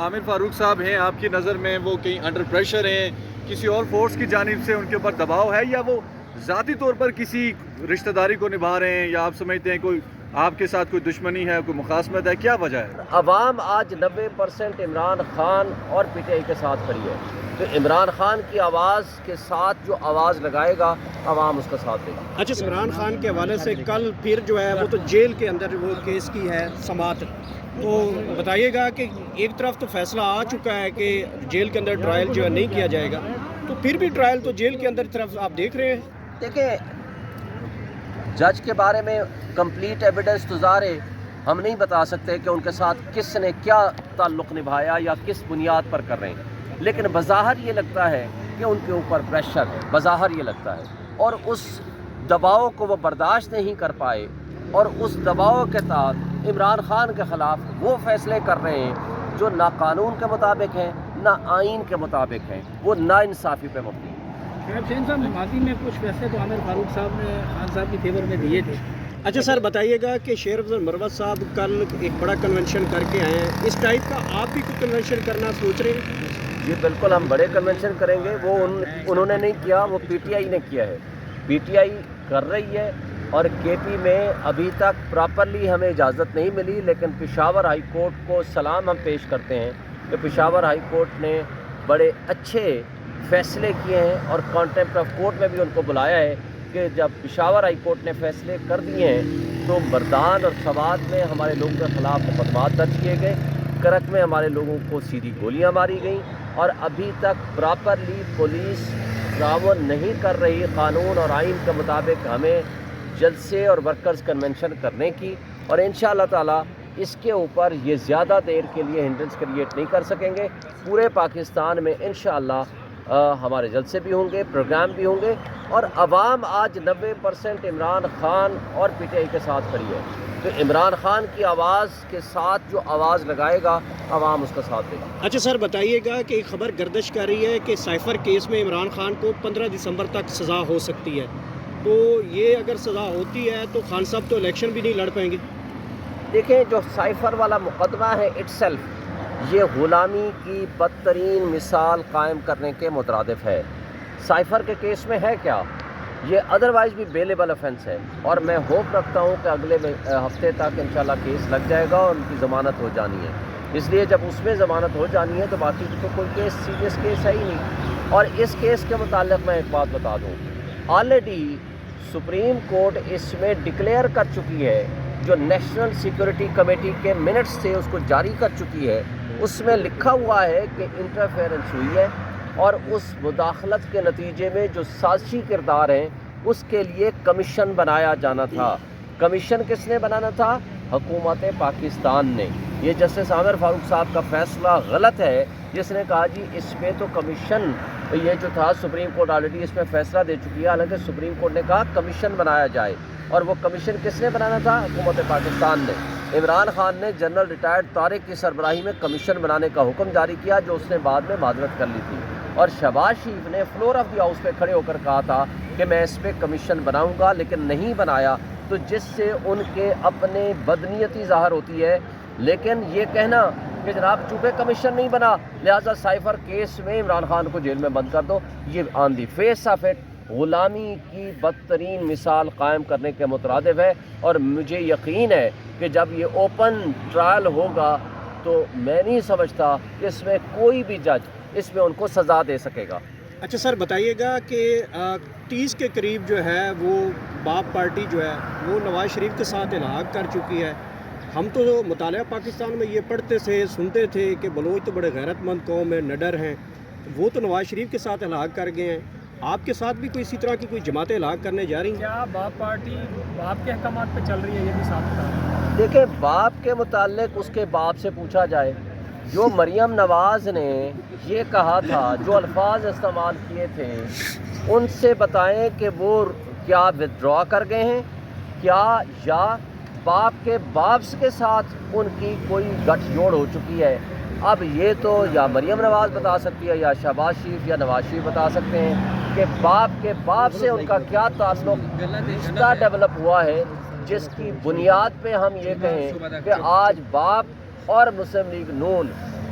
عامر فاروق صاحب ہیں آپ کی نظر میں وہ کہیں انڈر پریشر ہیں، کسی اور فورس کی جانب سے ان کے اوپر دباؤ ہے، یا وہ ذاتی طور پر کسی رشتہ داری کو نبھا رہے ہیں، یا آپ سمجھتے ہیں کوئی آپ کے ساتھ کوئی دشمنی ہے، کوئی مخاصمت ہے، کیا وجہ ہے؟ عوام آج 90% عمران خان اور پی ٹی آئی کے ساتھ کھڑی ہے، تو عمران خان کی آواز کے ساتھ جو آواز لگائے گا عوام اس کا ساتھ دے گی۔ اچھا، عمران خان کے حوالے سے کل پھر جو ہے وہ تو جیل کے اندر وہ کیس کی ہے سماعت، تو بتائیے گا کہ ایک طرف تو فیصلہ آ چکا ہے کہ جیل کے اندر ٹرائل جو ہے نہیں کیا جائے گا، تو پھر بھی ٹرائل تو جیل کے اندر طرف آپ دیکھ رہے ہیں۔ دیکھیں، جج کے بارے میں کمپلیٹ ایویڈنس تو ظاہر ہے ہم نہیں بتا سکتے کہ ان کے ساتھ کس نے کیا تعلق نبھایا یا کس بنیاد پر کر رہے ہیں، لیکن بظاہر یہ لگتا ہے کہ ان کے اوپر پریشر ہے، بظاہر یہ لگتا ہے، اور اس دباؤ کو وہ برداشت نہیں کر پائے، اور اس دباؤ کے تحت عمران خان کے خلاف وہ فیصلے کر رہے ہیں جو نہ قانون کے مطابق ہیں نہ آئین کے مطابق ہیں، وہ نا انصافی پہ مبنی ہیں۔ حسین صاحب، ماضی میں کچھ فیصلے تو عامر فاروق صاحب نے خان صاحب کی فیور میں دیے تھے۔ اچھا سر، بتائیے گا کہ شیر افضل مروت صاحب کل ایک بڑا کنونشن کر کے آئے ہیں، اس ٹائپ کا آپ بھی کوئی کنونشن کرنا سوچ رہے ہیں؟ یہ بالکل ہم بڑے کنونشن کریں گے، وہ انہوں نے نہیں کیا، وہ پی ٹی آئی نے کیا ہے، پی ٹی آئی کر رہی ہے، اور کے پی میں ابھی تک پراپرلی ہمیں اجازت نہیں ملی، لیکن پشاور ہائی کورٹ کو سلام ہم پیش کرتے ہیں کہ پشاور ہائی کورٹ نے بڑے اچھے فیصلے کیے ہیں، اور کانٹیمپٹ آف کورٹ میں بھی ان کو بلایا ہے کہ جب پشاور ہائی کورٹ نے فیصلے کر دیے ہیں تو مردان اور سوات میں ہمارے لوگوں کے خلاف مقدمات درج کیے گئے، کرک میں ہمارے لوگوں کو سیدھی گولیاں ماری گئیں، اور ابھی تک پراپرلی پولیس تعاون نہیں کر رہی قانون اور آئین کے مطابق ہمیں جلسے اور ورکرز کنونشن کرنے کی، اور انشاءاللہ تعالی اس کے اوپر یہ زیادہ دیر کے لیے ہنڈرنس کریٹ نہیں کر سکیں گے۔ پورے پاکستان میں انشاءاللہ ہمارے جلسے بھی ہوں گے، پروگرام بھی ہوں گے، اور عوام آج 90% عمران خان اور پی ٹی آئی کے ساتھ کھڑی ہے، تو عمران خان کی آواز کے ساتھ جو آواز لگائے گا عوام اس کا ساتھ دے گا۔ اچھا سر، بتائیے گا کہ ایک خبر گردش کر رہی ہے کہ سائفر کیس میں عمران خان کو 15 دسمبر تک سزا ہو سکتی ہے، تو یہ اگر سزا ہوتی ہے تو خان صاحب تو الیکشن بھی نہیں لڑ پائیں گے۔ دیکھیں، جو سائفر والا مقدمہ ہے اٹ سیلف یہ غلامی کی بدترین مثال قائم کرنے کے مترادف ہے۔ سائفر کے کیس میں ہے کیا، یہ ادروائز بھی بیلیبل افینس ہے، اور میں ہوپ رکھتا ہوں کہ اگلے ہفتے تک انشاءاللہ کیس لگ جائے گا اور ان کی ضمانت ہو جانی ہے، اس لیے جب اس میں ضمانت ہو جانی ہے تو باقی تو کوئی کیس سیریس کیس ہے ہی نہیں۔ اور اس کیس کے متعلق میں ایک بات بتا دوں، آلریڈی سپریم کورٹ اس میں ڈکلیئر کر چکی ہے، جو نیشنل سیکورٹی کمیٹی کے منٹس تھے اس کو جاری کر چکی ہے، اس میں لکھا ہوا ہے کہ انٹرفیئرنس ہوئی ہے، اور اس مداخلت کے نتیجے میں جو سازشی کردار ہیں اس کے لیے کمیشن بنایا جانا تھا۔ کمیشن کس نے بنانا تھا؟ حکومت پاکستان نے۔ یہ جسٹس عامر فاروق صاحب کا فیصلہ غلط ہے، جس نے کہا جی اس پہ تو کمیشن، یہ جو تھا سپریم کورٹ آلریڈی اس میں فیصلہ دے چکی ہے، حالانکہ سپریم کورٹ نے کہا کمیشن بنایا جائے، اور وہ کمیشن کس نے بنانا تھا؟ حکومت پاکستان نے۔ عمران خان نے جنرل ریٹائرڈ طارق کی سربراہی میں کمیشن بنانے کا حکم جاری کیا، جو اس نے بعد میں معذرت کر لی تھی، اور شہباز شریف نے فلور آف دی ہاؤس پہ کھڑے ہو کر کہا تھا کہ میں اس پہ کمیشن بناؤں گا، لیکن نہیں بنایا، تو جس سے ان کے اپنے بدنیتی ظاہر ہوتی ہے۔ لیکن یہ کہنا کہ جناب چونکہ کمیشن نہیں بنا لہٰذا سائفر کیس میں عمران خان کو جیل میں بند کر دو، یہ آن دی فیس آف اٹ غلامی کی بدترین مثال قائم کرنے کے مترادف ہے، اور مجھے یقین ہے کہ جب یہ اوپن ٹرائل ہوگا تو میں نہیں سمجھتا کہ اس میں کوئی بھی جج اس میں ان کو سزا دے سکے گا۔ اچھا سر، بتائیے گا کہ 30 کے قریب جو ہے وہ باپ پارٹی جو ہے وہ نواز شریف کے ساتھ الحاق کر چکی ہے۔ ہم تو مطالعہ پاکستان میں یہ پڑھتے تھے، سنتے تھے کہ بلوچ تو بڑے غیرت مند قوم ہے، نڈر ہیں، وہ تو نواز شریف کے ساتھ الحاق کر گئے ہیں، آپ کے ساتھ بھی کوئی اسی طرح کی کوئی جماعتیں الحاق کرنے جا رہی ہیں؟ کیا باپ پارٹی باپ کے احکامات پہ چل رہی ہے، یہ بھی ساتھ بتا رہے ہیں؟ دیکھیں، باپ کے متعلق اس کے باپ سے پوچھا جائے۔ جو مریم نواز نے یہ کہا تھا، جو الفاظ استعمال کیے تھے، ان سے بتائیں کہ وہ کیا ودرا کر گئے ہیں کیا، یا باپ کے باپ کے ساتھ ان کی کوئی گٹھ جوڑ ہو چکی ہے۔ اب یہ تو یا مریم نواز بتا سکتی ہے، یا شہباز شریف یا نواز شریف بتا سکتے ہیں کہ باپ کے باپ سے ان کا کیا تعلق رشتہ ڈیولپ ہوا ہے، جس کی بنیاد پہ ہم یہ کہیں کہ آج باپ اور مسلم لیگ نون